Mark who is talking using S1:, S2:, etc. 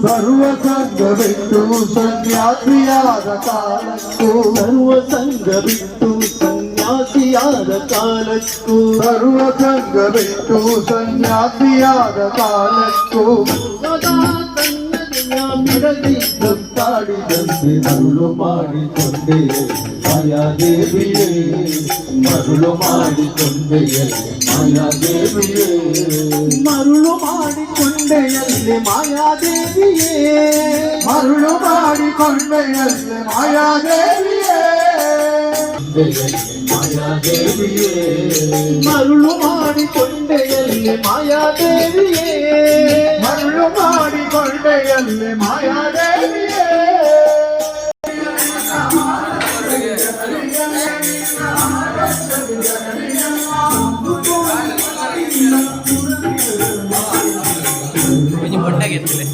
S1: ಸರ್ವ ಸಂಘ ಬಿಟ್ಟು ಸನ್ಯಾಸಿಯಾದ ಕಾಲಕ್ಕೂ
S2: ಸರ್ವ ಸಂಘ ಬಿಟ್ಟು ಸನ್ಯಾಸಿಯಾದ ಕಾಲಕ್ಕೂ
S1: ಸರ್ವ ಸಂಘ ಬಿಟ್ಟು ಸನ್ಯಾಸಿಯಾದ ಕಾಲಕ್ಕೂ
S2: ಸದಾ ತನ್ನದೆಯ ಬಿಡದಿ
S1: ಸುತ್ತಾಡಿದಂತೆ ಮರುಳು ಮಾಡಿಕೊಂಡೆಯೇ ಮಾಯಾದೇವಿಯೇ ಮರುಳು ಮಾಡಿಕೊಂಡೆಯೇ ಮಾಯಾದೇವಿಯೇ
S2: ಮರುಳು ಮಾಡಿಕೊಂಡೆಯಲ್ಲಿ ಮಾಯಾದೇವಿಯೇ
S1: ಮರುಳು ಮಾಡಿಕೊಂಡೆಯಲ್ಲಿ ಮಾಯಾದೇವಿಯೇ ಮಾಯಾದೇವಿಯೇ
S2: ಮರುಳು ಮಾಡಿಕೊಂಡೆಯಲ್ಲಿ ಮಾಯಾದೇವಿಯೇ
S1: ಮರುಳು ಮಾಡಿಕೊಂಡೆಯಲ್ಲಿ ಮಾಯಾದೇವಿಯೇ
S3: కొంచెం పొట్టగా ఎత్తులే